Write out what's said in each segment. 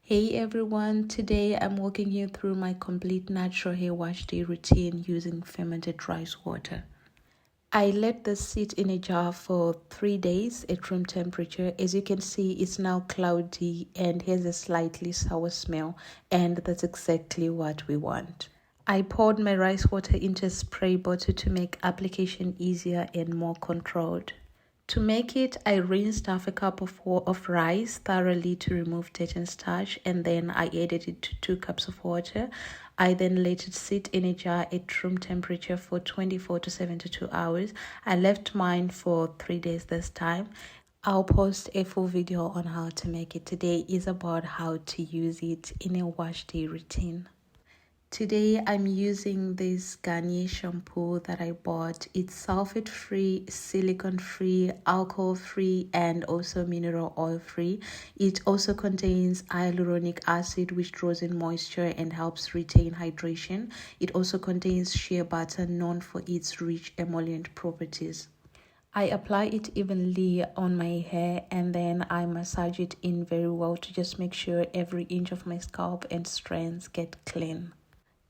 Hey everyone, today I'm walking you through my complete natural hair wash day routine using fermented rice water. I let this sit in a jar for 3 days at room temperature. As you can see, it's now cloudy and has a slightly sour smell, and that's exactly what we want. I poured my rice water into a spray bottle to make application easier and more controlled. To make it, I rinsed half a cup of rice thoroughly to remove dirt and starch, and then I added it to 2 cups of water. I then let it sit in a jar at room temperature for 24 to 72 hours. I left mine for 3 days this time. I'll post a full video on how to make it. Today is about how to use it in a wash day routine. Today I'm using this Garnier shampoo that I bought. It's sulfate-free, silicone-free, alcohol-free, and also mineral oil-free. It also contains hyaluronic acid, which draws in moisture and helps retain hydration. It also contains shea butter, known for its rich emollient properties. I apply it evenly on my hair and then I massage it in very well to just make sure every inch of my scalp and strands get clean.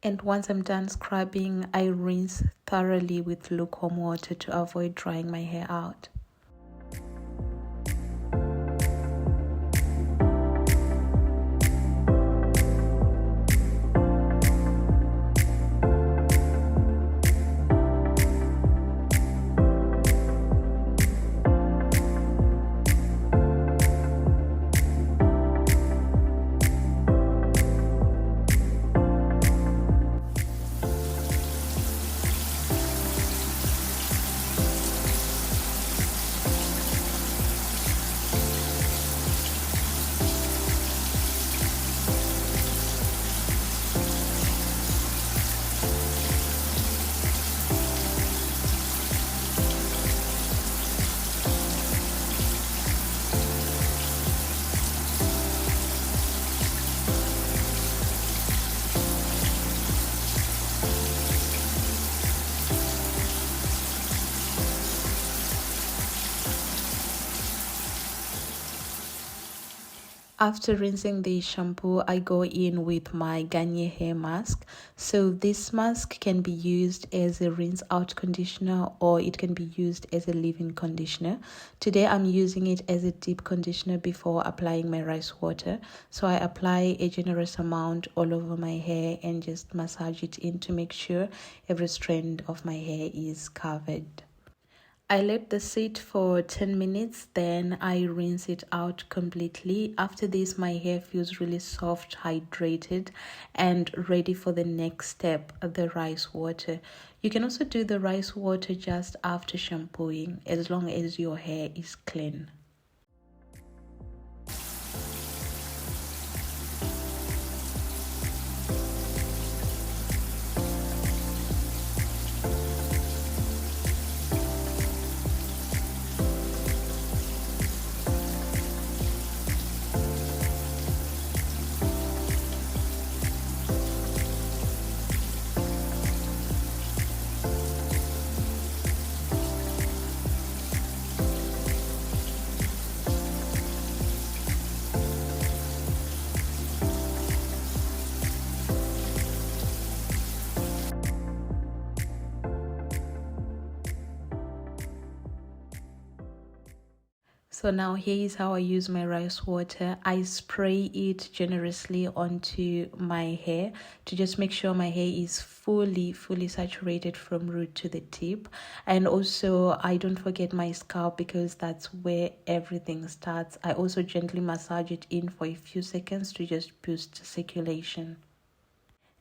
And once I'm done scrubbing, I rinse thoroughly with lukewarm water to avoid drying my hair out. After rinsing the shampoo, I go in with my Garnier hair mask. So this mask can be used as a rinse out conditioner or it can be used as a leave-in conditioner. Today I'm using it as a deep conditioner before applying my rice water. So I apply a generous amount all over my hair and just massage it in to make sure every strand of my hair is covered. I let this sit for 10 minutes, then I rinse it out completely. After this, my hair feels really soft, hydrated, and ready for the next step, the rice water. You can also do the rice water just after shampooing, as long as your hair is clean. So now here is how I use my rice water. I spray it generously onto my hair to just make sure my hair is fully saturated from root to the tip. And also I don't forget my scalp because that's where everything starts. I also gently massage it in for a few seconds to just boost circulation.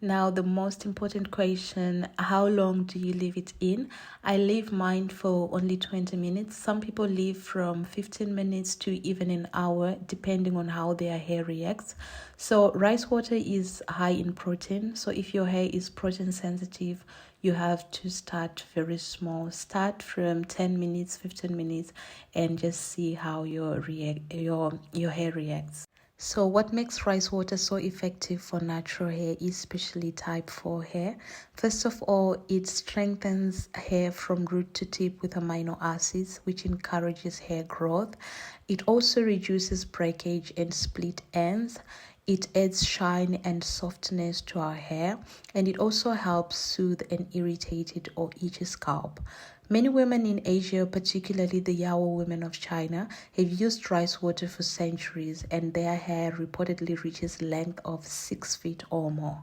Now, the most important question, how long do you leave it in? I leave mine for only 20 minutes. Some people leave from 15 minutes to even an hour, depending on how their hair reacts. So rice water is high in protein. So if your hair is protein sensitive, you have to start very small. Start from 10 minutes, 15 minutes, and just see how your hair reacts. So what makes rice water so effective for natural hair, especially type 4 hair? First of all, it strengthens hair from root to tip with amino acids, which encourages hair growth. It also reduces breakage and split ends. It adds shine and softness to our hair, and it also helps soothe an irritated or itchy scalp. Many women in Asia, particularly the Yao women of China, have used rice water for centuries, and their hair reportedly reaches length of 6 feet or more.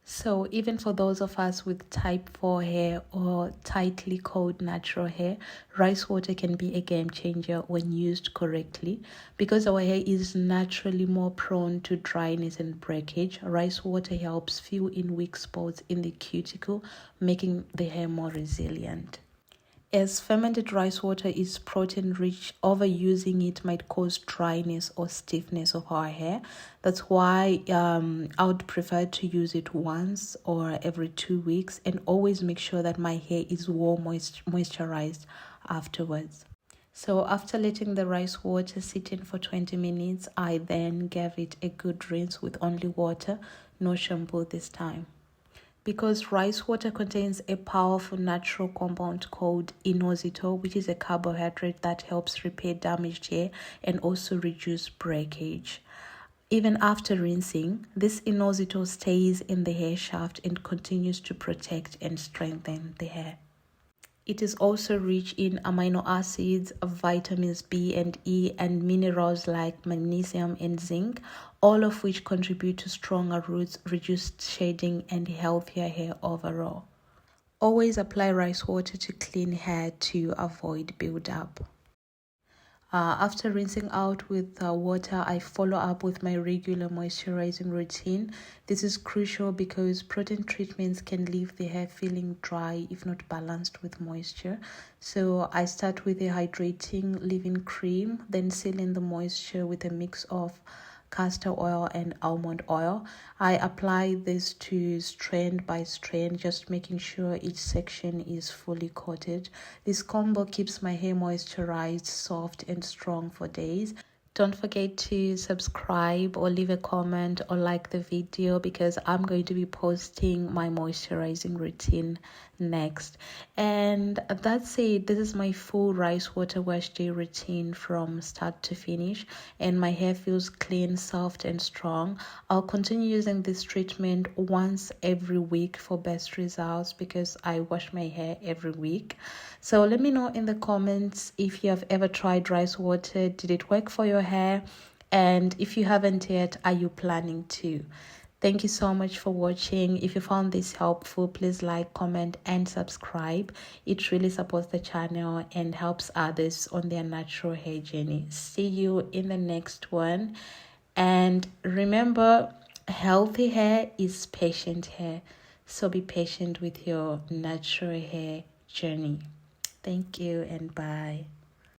So even for those of us with type 4 hair or tightly coiled natural hair, rice water can be a game changer when used correctly. Because our hair is naturally more prone to dryness and breakage, rice water helps fill in weak spots in the cuticle, making the hair more resilient. As fermented rice water is protein rich, overusing it might cause dryness or stiffness of our hair. That's why I would prefer to use it once or every 2 weeks, and always make sure that my hair is well moisturized afterwards. So after letting the rice water sit in for 20 minutes, I then gave it a good rinse with only water, no shampoo this time. Because rice water contains a powerful natural compound called inositol, which is a carbohydrate that helps repair damaged hair and also reduce breakage. Even after rinsing, this inositol stays in the hair shaft and continues to protect and strengthen the hair. It is also rich in amino acids, vitamins B and E, and minerals like magnesium and zinc, all of which contribute to stronger roots, reduced shedding, and healthier hair overall. Always apply rice water to clean hair to avoid buildup. After rinsing out with water, I follow up with my regular moisturizing routine. This is crucial because protein treatments can leave the hair feeling dry if not balanced with moisture. So I start with a hydrating leave-in cream, then seal in the moisture with a mix of castor oil and almond oil. I apply this to strand by strand, just making sure each section is fully coated. This combo keeps my hair moisturized, soft, and strong for days. Don't forget to subscribe or leave a comment or like the video, because I'm going to be posting my moisturizing routine next. And that's it. This is my full rice water wash day routine from start to finish, and my hair feels clean, soft, and strong. I'll continue using this treatment once every week for best results, because I wash my hair every week. So let me know in the comments if you have ever tried rice water. Did it work for your hair? And if you haven't yet, are you planning to? Thank you so much for watching. If you found this helpful, please like, comment, and subscribe. It really supports the channel and helps others on their natural hair journey. See you in the next one. And remember, healthy hair is patient hair. So be patient with your natural hair journey. Thank you and bye.